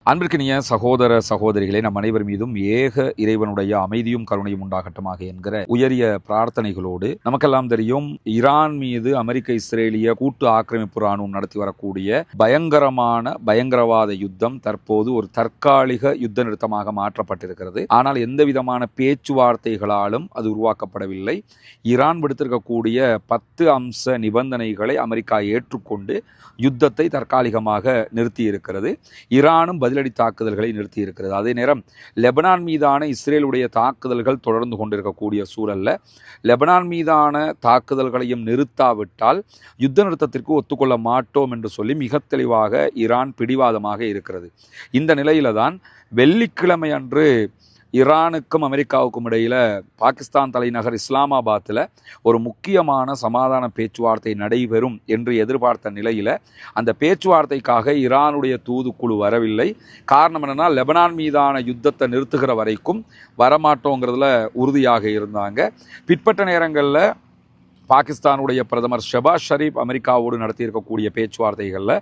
அன்பிற்கினிய சகோதர சகோதரிகளே, நம் அனைவர் மீதும் ஏக இறைவனுடைய அமைதியும் கருணையும் உண்டாகட்டுமாக என்கிற உயரிய பிரார்த்தனைகளோடு, நமக்கெல்லாம் தெரியும் ஈரான் மீது அமெரிக்க இஸ்ரேலிய கூட்டு ஆக்கிரமிப்பு ராணுவம் நடத்தி வரக்கூடிய பயங்கரமான பயங்கரவாத யுத்தம் தற்போது ஒரு தற்காலிக யுத்த நிறுத்தமாக மாற்றப்பட்டிருக்கிறது. ஆனால் எந்த விதமான பேச்சுவார்த்தைகளாலும் அது உருவாக்கப்படவில்லை. ஈரான் விடுத்திருக்கக்கூடிய 10 அம்ச நிபந்தனைகளை அமெரிக்கா ஏற்றுக்கொண்டு யுத்தத்தை தற்காலிகமாக நிறுத்தி இருக்கிறது. ஈரானும் பதிலடி தாக்குதல்களை நிறுத்தி இருக்கிறது. அதே நேரம் லெபனான் மீதான இஸ்ரேலுடைய தாக்குதல்கள் தொடர்ந்து கொண்டிருக்கக்கூடிய சூழல்ல லெபனான் மீதான தாக்குதல்களையும் நிறுத்தாவிட்டால் யுத்த நிறுத்தத்திற்கு ஒத்துக்கொள்ள மாட்டோம் என்று சொல்லி மிக தெளிவாக ஈரான் பிடிவாதமாக இருக்கிறது. இந்த நிலையில தான் வெள்ளிக்கிழமை அன்று ஈரானுக்கும் அமெரிக்காவுக்கும் இடையில பாகிஸ்தான் தலைநகர் இஸ்லாமாபாத்தில் ஒரு முக்கியமான சமாதான பேச்சுவார்த்தை நடைபெறும் என்று எதிர்பார்த்த நிலையில் அந்த பேச்சுவார்த்தைக்காக ஈரானுடைய தூதுக்குழு வரவில்லை. காரணம் என்னன்னா, லெபனான் மீதான யுத்தத்தை நிறுத்துகிற வரைக்கும் வரமாட்டோங்கிறதுல உறுதியாக இருந்தாங்க. பிற்பட்ட நேரங்களில் பாகிஸ்தானுடைய பிரதமர் ஷெபாஸ் ஷரீப் அமெரிக்காவோடு நடத்தியிருக்கக்கூடிய பேச்சுவார்த்தைகளில்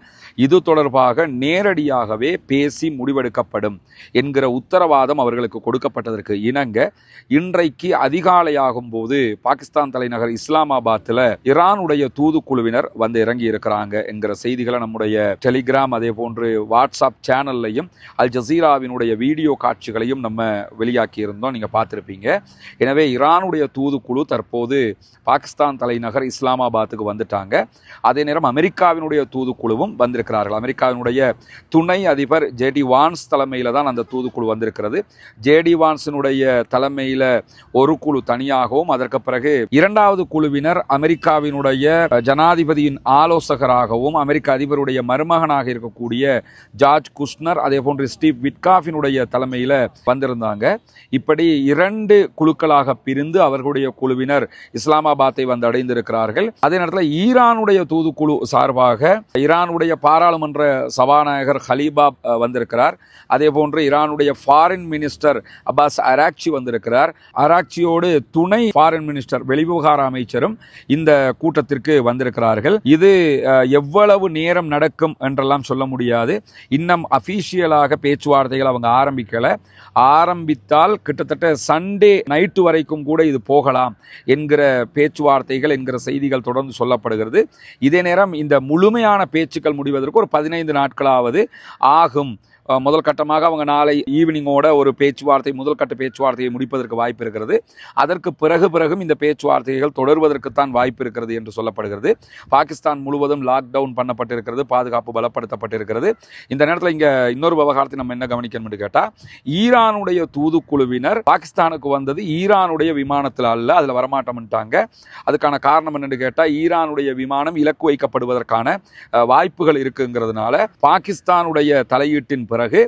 இது தொடர்பாக நேரடியாகவே பேசி முடிவெடுக்கப்படும் என்கிற உத்தரவாதம் அவர்களுக்கு கொடுக்கப்பட்டதற்கு இணங்க இன்றைக்கு அதிகாலையாகும் போது பாகிஸ்தான் தலைநகர் இஸ்லாமாபாத்தில் ஈரானுடைய தூதுக்குழுவினர் வந்து இறங்கி இருக்கிறாங்க என்கிற செய்திகளை நம்முடைய டெலிகிராம் அதே போன்று வாட்ஸ்அப் சேனல்லையும் அல் ஜசீராவினுடைய வீடியோ காட்சிகளையும் நம்ம வெளியாக்கி இருந்தோம், நீங்கள் பார்த்துருப்பீங்க. எனவே ஈரானுடைய தூதுக்குழு தற்போது பாகிஸ்தான் தலைநகர் இஸ்லாமாபாத்துக்கு வந்துட்டாங்க. அதே நேரம் அமெரிக்காவினுடைய தூதுக்குழுவும் வந்திருக்கிறார்கள். அமெரிக்காவினுடைய துணை அதிபர் ஜேடி வான்ஸ் தலைமையில தான் அந்த தூதுக்குழு வந்திருக்கிறது. ஜேடி வான்ஸினுடைய தலைமையில ஒரு குழு தனியாகவும், அதற்கு பிறகு இரண்டாவது குழுவினர் அமெரிக்காவினுடைய ஜனாதிபதியின் ஆலோசகராகவும் அமெரிக்க அதிபருடைய மருமகனாக இருக்கக்கூடிய ஜார்ஜ் குஷ்னர் அதே போன்று ஸ்டீவ் விட்காஃபினுடைய தலைமையில வந்திருந்தாங்க. இப்படி 2 குழுக்களாக பிரிந்து அவர்களுடைய குழுவினர் இஸ்லாமாபாத்தை வந்து அடைந்திருக்கிறார்கள். அதே நேரத்தில் ஈரானுடைய தூதுக்குழு சார்பாக ஈரானுடைய பாராளுமன்ற சபாநாயகர் ஹலீபாப் வந்திருக்கிறார். அதே போன்று ஈரானுடைய ஃபாரின் மினிஸ்டர் அப்பாஸ் அராக்சி வந்திருக்கிறார். அராக்சியோடு துணை ஃபாரின் மினிஸ்டர் வெளிவிவகார அமைச்சரும் இந்த கூட்டத்திற்கு வந்திருக்கிறார்கள். இது எவ்வளவு நேரம் நடக்கும் என்றெல்லாம் சொல்ல முடியாது. இன்னும் அபிஷியலாக பேச்சுவார்த்தைகள் அவங்க ஆரம்பித்தால் கிட்டத்தட்ட சண்டே நைட்டு வரைக்கும் கூட இது போகலாம் என்கிற பேச்சுவார்த்தைகள் என்கிற செய்திகள் தொடர்ந்து சொல்லப்படுகிறது. இதே நேரம் இந்த முழுமையான பேச்சுக்கள் முடிவதற்கு ஒரு 15 நாட்களாவது ஆகும். முதல் கட்டமாக அவங்க நாளை ஈவினிங்கோட ஒரு முதல் கட்ட பேச்சுவார்த்தையை முடிப்பதற்கு வாய்ப்பு இருக்கிறது. அதற்கு பிறகும் இந்த பேச்சுவார்த்தைகள் தொடர்வதற்குத்தான் வாய்ப்பு இருக்கிறது என்று சொல்லப்படுகிறது. பாகிஸ்தான் முழுவதும் லாக்டவுன் பண்ணப்பட்டிருக்கிறது, பாதுகாப்பு பலப்படுத்தப்பட்டிருக்கிறது. இந்த நேரத்தில் இங்கே இன்னொரு விவகாரத்தை நம்ம என்ன கவனிக்கணும் கேட்டால், ஈரானுடைய தூதுக்குழுவினர் பாகிஸ்தானுக்கு வந்தது ஈரானுடைய விமானத்தில் அல்ல, அதில் வரமாட்டோம்ட்டாங்க. அதுக்கான காரணம் என்னன்னு கேட்டால், ஈரானுடைய விமானம் இலக்கு வைக்கப்படுவதற்கான வாய்ப்புகள் இருக்குங்கிறதுனால பாகிஸ்தானுடைய தலையீட்டின் பிறகு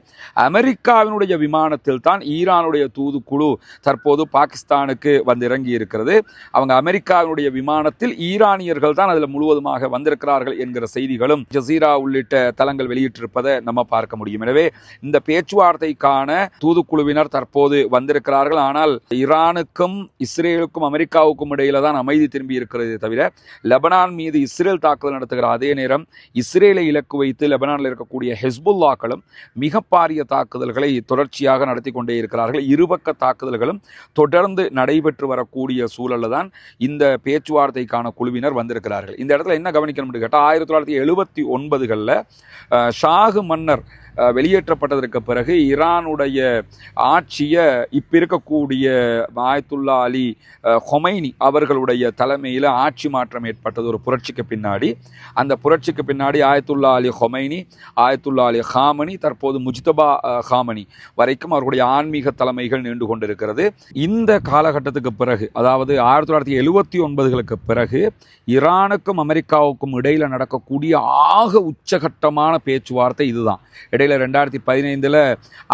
அமெரிக்காவினுடைய விமானத்தில் தான் ஈரானுடைய தூதுக்குழு தற்போது பாகிஸ்தானுக்கு வந்து இறங்கி இருக்கிறது. அவங்க அமெரிக்காவினுடைய விமானத்தில் ஈரானியர்கள் தான் அதில் முழுவதுமாக வந்திருக்கிறார்கள் என்கிற செய்திகளும் ஜசீரா உள்ளிட்ட தளங்கள் வெளியிட்டிருப்பதை நம்ம பார்க்க முடியும். எனவே இந்த பேச்சுவார்த்தைக்கான தூதுக்குழுவினர் தற்போது வந்திருக்கிறார்கள். ஆனால் ஈரானுக்கும் இஸ்ரேலுக்கும் அமெரிக்காவுக்கும் இடையில தான் அமைதி திரும்பி இருக்கிறது தவிர, லெபனான் மீது இஸ்ரேல் தாக்குதல் நடத்துகிற அதே நேரம் இஸ்ரேலை இலக்கு வைத்து லெபனானில் இருக்கக்கூடிய ஹெஸ்புல்லாக்களும் மிக பாரிய தாக்குதல்களை தொடர்ச்சியாக நடத்தி கொண்டே இருக்கிறார்கள். இருபக்க தாக்குதல்களும் தொடர்ந்து நடைபெற்று வரக்கூடிய சூழலில் தான் இந்த பேச்சுவார்த்தைக்கான குழுவினர் வந்திருக்கிறார்கள். இந்த இடத்துல என்ன கவனிக்கணும்னு கேட்டால், 1979களில் ஷாகு மன்னர் வெளியேற்றப்பட்டதற்கு பிறகு ஈரானுடைய ஆட்சியை இப்ப இருக்கக்கூடிய ஆயத்துல்லா அலி ஹொமைனி அவர்களுடைய தலைமையில் ஆட்சி மாற்றம் ஏற்பட்டது ஒரு புரட்சிக்கு பின்னாடி. அந்த புரட்சிக்கு பின்னாடி ஆயத்துல்லா அலி ஹொமைனி, ஆயத்துல்லா அலி ஹாமனி, தற்போது முஜ்தபா ஹாமனி வரைக்கும் அவர்களுடைய ஆன்மீக தலைமைகள் நீண்டு கொண்டிருக்கிறது. இந்த காலகட்டத்துக்கு பிறகு, அதாவது 1979களுக்கு பிறகு ஈரானுக்கும் அமெரிக்காவுக்கும் இடையில நடக்கக்கூடிய ஆக உச்சகட்டமான பேச்சுவார்த்தை இதுதான். இடையில 2015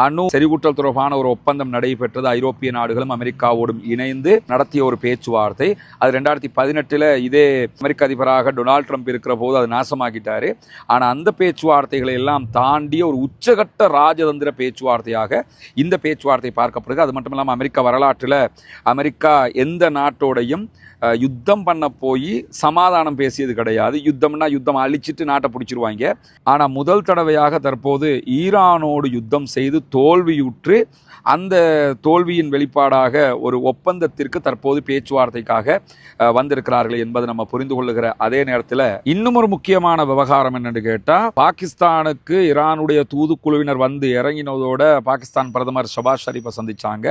அணு செறிவூட்டல் தொடர்பான ஒரு ஒப்பந்தம் நடைபெற்றது. ஐரோப்பிய நாடுகளும் அமெரிக்காவோடும் இணைந்து நடத்திய ஒரு பேச்சுவார்த்தை. அது 2018 இதே அமெரிக்க அதிபராக டொனால்ட் ட்ரம்ப் இருக்கிற போது அது நாசமாக்கிட்டாரு. ஆனால் அந்த பேச்சுவார்த்தைகளை எல்லாம் தாண்டிய ஒரு உச்சகட்ட ராஜதந்திர பேச்சுவார்த்தையாக இந்த பேச்சுவார்த்தை பார்க்கப்படுது. அது மட்டும் இல்லாமல் அமெரிக்க வரலாற்றில் அமெரிக்கா எந்த நாட்டோடையும் யுத்தம் பண்ண போய் சமாதானம் பேசியது கிடையாது. யுத்தம்னா யுத்தம் அழிச்சிட்டு நாட்டை பிடிச்சிருவாங்க. ஆனால் முதல் தடவையாக தற்போது ஈரானோடு யுத்தம் செய்து தோல்வியுற்று அந்த தோல்வியின் வெளிப்பாடாக ஒரு ஒப்பந்தத்திற்கு தற்போது பேச்சுவார்த்தைக்காக வந்திருக்கிறார்கள் என்பதை நம்ம புரிந்து கொள்ளுகிற அதே நேரத்தில் இன்னும் ஒரு முக்கியமான விவகாரம் என்னன்னு கேட்டால், பாகிஸ்தானுக்கு ஈரானுடைய தூதுக்குழுவினர் வந்து இறங்கினதோட பாகிஸ்தான் பிரதமர் ஷபாஸ் ஷரீஃபை சந்திச்சாங்க.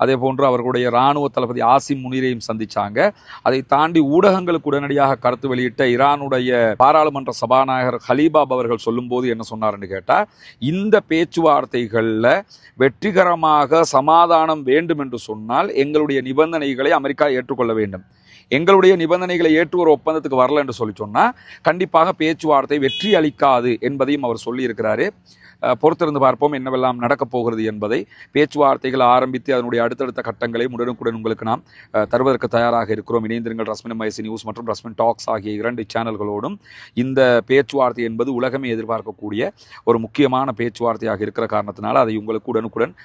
அதே போன்று அவர்களுடைய இராணுவ தளபதி ஆசிம் முனீரையும் சந்திச்சாங்க. அதை தாண்டி ஊடகங்களுக்கு உடனடியாக கருத்து வெளியிட்ட ஈரானுடைய பாராளுமன்ற சபாநாயகர் ஹலீபாப் அவர்கள் சொல்லும்போது என்ன சொன்னார்னு கேட்டால், இந்த பேச்சுவார்த்தைகளில் வெற்றிகரமாக சமாதானம் வேண்டும் என்று சொன்னால் எங்களுடைய நிபந்தனைகளை அமெரிக்கா ஏற்றுக்கொள்ள வேண்டும். எங்களுடைய நிபந்தனைகளை ஏற்று ஒரு ஒப்பந்தத்துக்கு வரல என்று சொல்லி சொன்னால் கண்டிப்பாக பேச்சுவார்த்தை வெற்றி அளிக்காது என்பதையும் அவர் சொல்லியிருக்கிறாரு. பொறுத்திருந்து பார்ப்போம் என்னவெல்லாம் நடக்கப் போகிறது என்பதை. பேச்சுவார்த்தைகள் ஆரம்பித்து அதனுடைய அடுத்தடுத்த கட்டங்களை உடனுக்குடன் உங்களுக்கு நாம் தருவதற்கு தயாராக இருக்கிறோம். இணைந்திருங்கள் ரஸ்மின் MIC நியூஸ் மற்றும் ரஸ்மின் டாக்ஸ் ஆகிய 2 சேனல்களோடும். இந்த பேச்சுவார்த்தை என்பது உலகமே எதிர்பார்க்கக்கூடிய ஒரு முக்கியமான பேச்சுவார்த்தையாக இருக்கிற காரணத்தினால அதை உங்களுக்கு உடனுக்குடன்